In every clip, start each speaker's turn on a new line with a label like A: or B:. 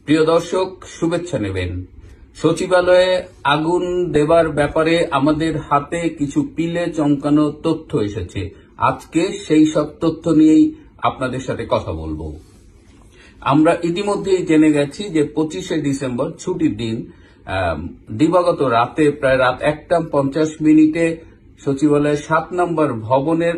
A: প্রিয় দর্শক, শুভেচ্ছা নেবেন। সচিবালয়ে আগুন দেবার ব্যাপারে আমাদের হাতে কিছু পিলে চমকানো তথ্য এসেছে। আজকে সেই সব তথ্য নিয়েই আপনাদের সাথে কথা বলবো। আমরা ইতিমধ্যেই জেনে গেছি যে 25শে ডিসেম্বর ছুটির দিন দিবাগত রাতে প্রায় রাত 1:50 সচিবালয়ের 7 নম্বর ভবনের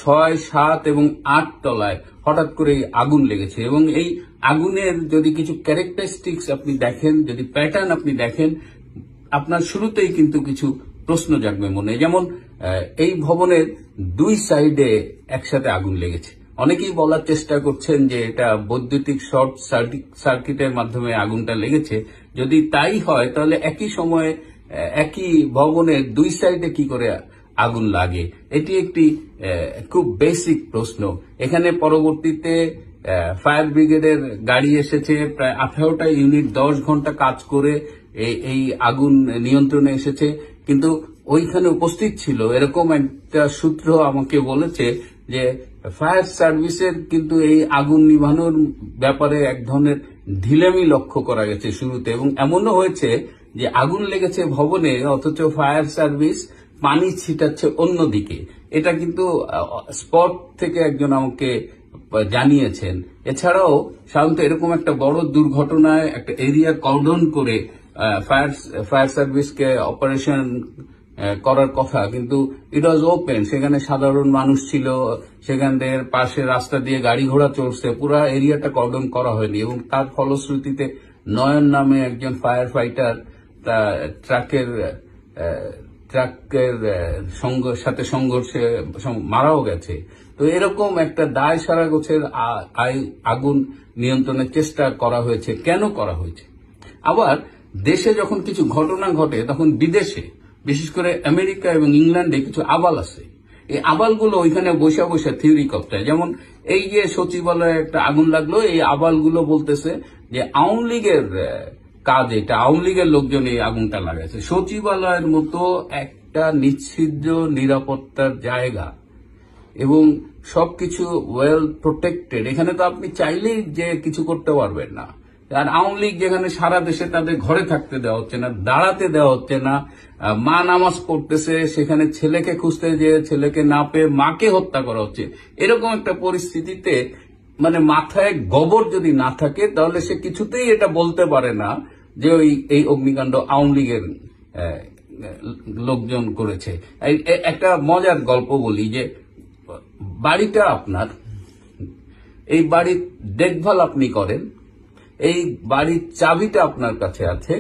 A: 6, 7 এবং 8 তলায় হঠাৎ করে আগুন লেগেছে এবং এই আগুনের যদি কিছু ক্যারেক্টারিস্টিক্স আপনি দেখেন, যদি প্যাটার্ন আপনি দেখেন, আপনার শুরুতেই কিন্তু কিছু প্রশ্ন জাগবে মনে। যেমন এই ভবনের 2 সাইডে একসাথে আগুন লেগেছে। অনেকেই বলার চেষ্টা করছেন যে এটা বৈদ্যুতিক শর্ট সার্কিটের মাধ্যমে আগুনটা লেগেছে। যদি তাই হয় তাহলে একই সময়ে একই ভবনের 2 সাইডে কি করে আগুন লাগে? এটি একটি খুব বেসিক প্রশ্ন। এখানে পরবর্তীতে ফায়ার ব্রিগেডের গাড়ি এসেছে, প্রায় 18টা ইউনিট 10 ঘন্টা কাজ করে এই আগুন নিয়ন্ত্রণে এসেছে। কিন্তু ওইখানে উপস্থিত ছিল এরকম একটা সূত্র আমাকে বলেছে যে ফায়ার সার্ভিসের কিন্তু এই আগুন নিভানোর ব্যাপারে এক ধরনের ঢিলেমি লক্ষ্য করা গেছে শুরুতে, এবং এমনও হয়েছে যে আগুন লেগেছে ভবনে অথচ ফায়ার সার্ভিস পানি ছিটাচ্ছে অন্যদিকে। এটা কিন্তু স্পট থেকে একজন আমাকে জানিয়েছেন। এছাড়াও সাধারণত এরকম একটা বড় দুর্ঘটনায় একটা এরিয়া কর্ডন করে ফায়ার সার্ভিসকে অপারেশন করার কথা, কিন্তু ইট ওয়াজ ওপেন, সেখানে সাধারণ মানুষ ছিল, সেখানের পাশে রাস্তা দিয়ে গাড়ি ঘোড়া চলছে, পুরো এরিয়াটা কর্ডন করা হয়নি। এবং তার ফলশ্রুতিতে নয়ন নামে একজন ফায়ার ফাইটার ট্রাকের সাথে সংঘর্ষে মারাও গেছে। তো এরকম একটা দায় সারা গোছের আগুন নিয়ন্ত্রণের চেষ্টা করা হয়েছে। কেন করা হয়েছে? আবার দেশে যখন কিছু ঘটনা ঘটে তখন বিদেশে, বিশেষ করে আমেরিকা এবং ইংল্যান্ডে কিছু আবাল আছে। এই আবালগুলো ওইখানে বসে বসে থিওরি করতে হয়। যেমন এই যে সচিবালয়ে একটা আগুন লাগলো, এই আবালগুলো বলতেছে যে আওয়ামী লীগের কাজ, এটা আওয়ামী লীগের লোকজন এই আগুনটা লাগাইছে। সচিবালয়ের মতো একটা নিশ্চিদ্র নিরাপত্তার জায়গা এবং সবকিছু ওয়েল প্রোটেক্টেড, এখানে তো আপনি চাইলেই যে কিছু করতে পারবেন না। আর আওয়ামী লীগ যেখানে সারা দেশে তাদের ঘরে থাকতে দেওয়া হচ্ছে না, দাঁড়াতে দেওয়া হচ্ছে না, মা নামাজ পড়তেছে, সেখানে ছেলেকে খুঁজতে যেয়ে ছেলেকে না পেয়ে মাকে হত্যা করা হচ্ছে। এরকম একটা পরিস্থিতিতে মানে মাথায় গোবর যদি না থাকে তাহলে সে কিছুতেই এটা বলতে পারে না যে এই অগ্নিকাণ্ড আওয়ামী লীগের লোকজন করেছে। একটা মজার গল্প বলি যে বাড়িটা আপনার, এই বাড়ির দেখভাল আপনি করেন, এই বাড়ির চাবিটা আপনার কাছে আছে,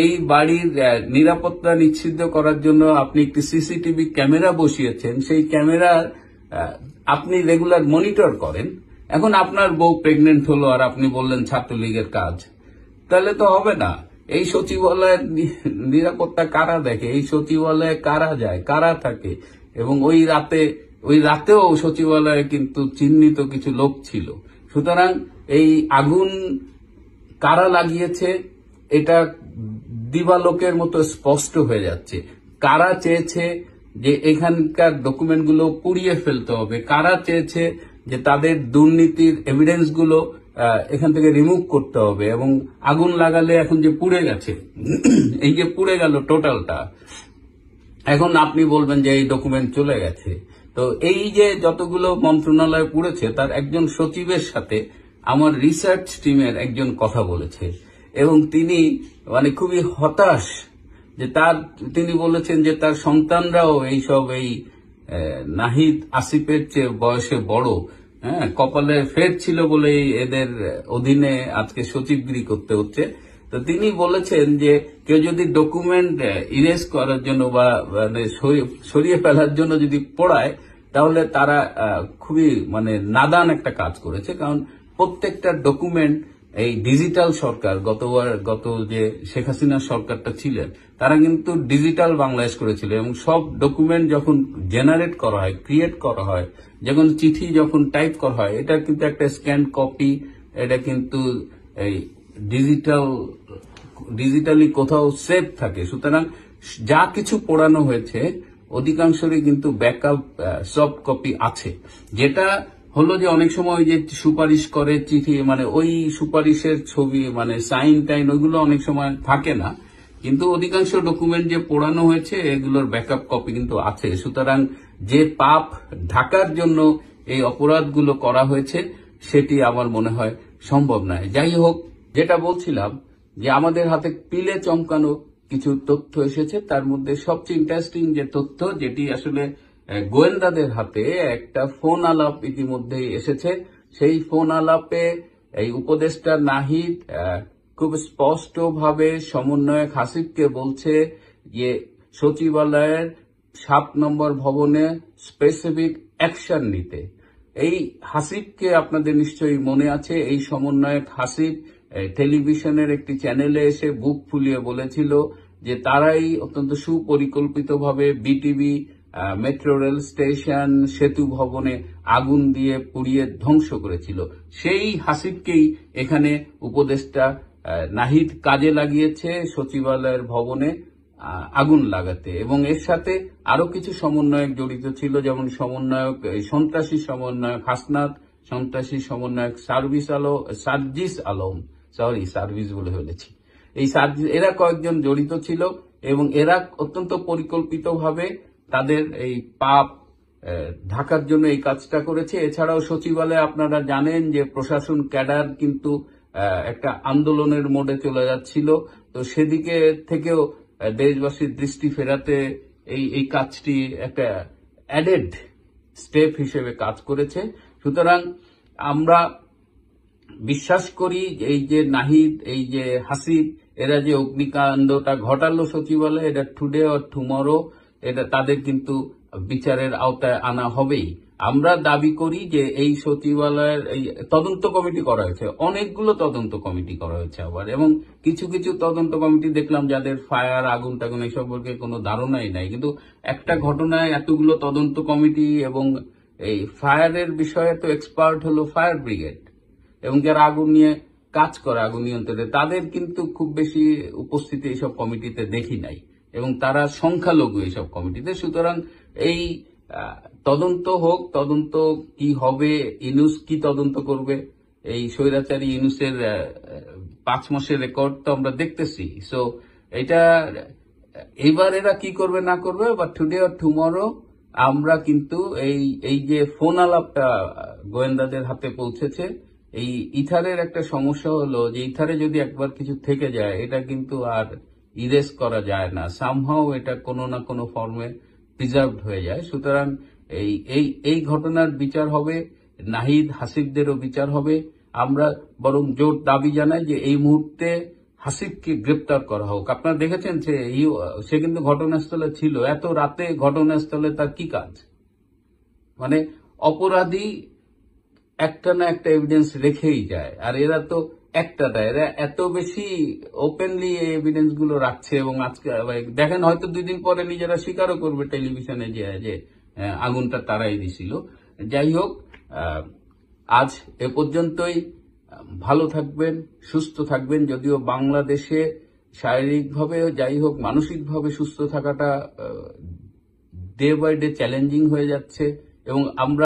A: এই বাড়ির নিরাপত্তা নিশ্চিত করার জন্য আপনি একটি সিসিটিভি ক্যামেরা বসিয়েছেন, সেই ক্যামেরা আপনি রেগুলার মনিটর করেন। এখন আপনার বউ প্রেগনেন্ট হলো আর আপনি বললেন ছাত্রলীগের কাজ, তাহলে তো হবে না। এই সচিবালয়ের নিরাপত্তা কারা দেখে? এই সচিবালয়ে কারা যায়, কারা থাকে? এবং ওই রাতেও সচিবালয়ে কিন্তু চিহ্নিত কিছু লোক ছিল। সুতরাং এই আগুন কারা লাগিয়েছে এটা দিবালোকের মতো স্পষ্ট হয়ে যাচ্ছে। কারা চেয়েছে যে এখানকার ডকুমেন্টগুলো পুড়িয়ে ফেলতে হবে, কারা চেয়েছে যে তাদের দুর্নীতির এভিডেন্সগুলো এখান থেকে রিমুভ করতে হবে, এবং আগুন লাগালে এখন যে পুড়ে গেছে, এই যে পুড়ে গেল টোটালটা, এখন আপনি বলবেন যে এই ডকুমেন্ট চলে গেছে। তো এই যে যতগুলো মন্ত্রণালয় পুড়েছে তার একজন সচিবের সাথে আমার রিসার্চ টিমের একজন কথা বলেছে, এবং তিনি মানে খুবই হতাশ যে তিনি বলেছেন যে তার সন্তানরাও এইসব এই নাহিদ আসিফের চেয়ে বয়সে বড়, কপালে ফের ছিল বলেই এদের অধীনে আজকে সচিবগিরি করতে হচ্ছে। তো তিনি বলেছেন যে কেউ যদি ডকুমেন্ট ইরেজ করার জন্য বা সরিয়ে ফেলার জন্য যদি পড়ায় তাহলে তারা খুবই মানে নাদান একটা কাজ করেছে। কারণ প্রত্যেকটা ডকুমেন্ট এই ডিজিটাল সরকার গত যে শেখ হাসিনার সরকারটা ছিলেন তারা কিন্তু ডিজিটাল বাংলাদেশ করেছিল, এবং সব ডকুমেন্ট যখন জেনারেট করা হয়, ক্রিয়েট করা হয়, যখন চিঠি যখন টাইপ করা হয়, এটা কিন্তু একটা স্ক্যান কপি, এটা কিন্তু এই ডিজিটালি কোথাও সেভ থাকে। সুতরাং যা কিছু পড়ানো হয়েছে অধিকাংশরই কিন্তু ব্যাকআপ সফট কপি আছে, যেটা হলো যে অনেক সময় ওই যে সুপারিশ করে চিঠি, মানে ওই সুপারিশের ছবি, মানে সাইন টাইন ওইগুলো অনেক সময় থাকে না, কিন্তু অধিকাংশ ডকুমেন্ট যে পোড়ানো হয়েছে এগুলোর ব্যাকআপ কপি কিন্তু আছে। সুতরাং যে পাপ ঢাকার জন্য এই অপরাধগুলো করা হয়েছে সেটি আমার মনে হয় সম্ভব নয়। যাই হোক, যেটা বলছিলাম যে আমাদের হাতে পিলে চমকানো কিছু তথ্য এসেছে। তার মধ্যে সবচেয়ে ইন্টারেস্টিং যে তথ্য, যেটি আসলে গোয়েন্দাদের হাতে একটা ফোন আলাপ ইতিমধ্যেই এসেছে। সেই ফোন আলাপে এই উপদেষ্টা নাহিদ খুব স্পষ্টভাবে সমন্বয়ক হাসিবকে বলছে যে সচিবালয়ের 7 নম্বর ভবনে স্পেসিফিক অ্যাকশন নিতে। এই হাসিবকে আপনাদের নিশ্চয়ই মনে আছে, এই সমন্বয়ক হাসিব টেলিভিশনের একটি চ্যানেলে এসে বুক ফুলিয়ে বলেছিল যে তারাই অত্যন্ত সুপরিকল্পিতভাবে বিটিভি, মেট্রো রেল স্টেশন, সেতু ভবনে আগুন দিয়ে পুড়িয়ে ধ্বংস করেছিল। সেই হাসিবকেই এখানে উপদেষ্টা নাহিদ কাজে লাগিয়েছে সচিবালয়ের ভবনে আগুন লাগাতে, এবং এর সাথে আরো কিছু সমন্বয়ক জড়িত ছিল, যেমন সন্ত্রাসী সমন্বয়ক হাসনাত, সন্ত্রাসী সমন্বয়ক সার্জিস আলম, সার্ভিস বলে ফেলেছি, এই সার্জিস, এরা কয়েকজন জড়িত ছিল এবং এরা অত্যন্ত পরিকল্পিতভাবে তাদের এই পাপ ঢাকার জন্য এই কাজটা করেছে। এছাড়াও সচিবালয়ে আপনারা জানেন যে প্রশাসন ক্যাডার কিন্তু একটা আন্দোলনের মোডে চলে যাচ্ছিল, তো সেদিকে থেকেও দেশবাসীর দৃষ্টি ফেরাতে এই কাজটি একটা অ্যাডেড স্টেপ হিসেবে কাজ করেছে। সুতরাং আমরা বিশ্বাস করি এই যে নাহিদ, এই যে হাসিব, এরা যে অগ্নিকাণ্ডটা ঘটালো সচিবালয়ে, এটা টুডে অর টুমরো এটা তাদের কিন্তু বিচারের আওতায় আনা হবেই। আমরা দাবি করি যে এই সচিবালয়ের এই তদন্ত কমিটি করা হয়েছে, অনেকগুলো তদন্ত কমিটি করা হয়েছে আবার, এবং কিছু কিছু তদন্ত কমিটি দেখলাম যাদের ফায়ার, আগুন টাগুন এই সম্পর্কে কোনো ধারণাই নাই, কিন্তু একটা ঘটনায় এতগুলো তদন্ত কমিটি, এবং এই ফায়ারের বিষয়ে তো এক্সপার্ট হলো ফায়ার ব্রিগেড, এবং যারা আগুন নিয়ে কাজ করে, আগুন নিয়ন্ত্রণে, তাদের কিন্তু খুব বেশি উপস্থিতি এইসব কমিটিতে দেখি নাই, এবং তারা সংখ্যালঘু এইসব কমিটিতে। সুতরাং এই তদন্ত হোক, তদন্ত কি হবে, ইউনুস কি তদন্ত করবে, এই স্বৈরাচারী ইউনুসের 5 মাসের রেকর্ড তো আমরা দেখতেছি। সো এটা এবার এরা কি করবে না করবে, বা টুডে অর টুমরো আমরা কিন্তু এই যে ফোন আলাপটা গোয়েন্দাদের হাতে পৌঁছেছে, এই ইথারের একটা সমস্যা হলো যে ইথারে যদি একবার কিছু থেকে যায় এটা কিন্তু আর ইরেজ করা যায় না, সামহাও এটা কোনো না কোনো ফর্মে প্রিজার্ভড হয়ে যায়। সুতরাং এই ঘটনার বিচার হবে, নাহিদ হাসিবদেরও বিচার হবে। আমরা বরং জোর দাবি জানাই যে এই মুহূর্তে হাসিবকে গ্রেপ্তার করা হোক। আপনারা দেখেছেন সে কিন্তু ঘটনাস্থলে ছিল, এত রাতে ঘটনাস্থলে তার কি কাজ? মানে অপরাধী একটা না একটা এভিডেন্স রেখেই যায়, আর এরা তো একটা দেয়, এরা এত বেশি ওপেনলি এই এভিডেন্স গুলো রাখছে, এবং আজকে দেখেন হয়তো 2 দিন পরে নিজেরা স্বীকারও করবে টেলিভিশনে যে আগুনটা তারাই দিছিল। যাই হোক, আজ এ পর্যন্তই। ভালো থাকবেন, সুস্থ থাকবেন। যদিও বাংলাদেশে শারীরিকভাবে যাই হোক মানসিকভাবে সুস্থ থাকাটা ডে বাই ডে চ্যালেঞ্জিং হয়ে যাচ্ছে, এবং আমরা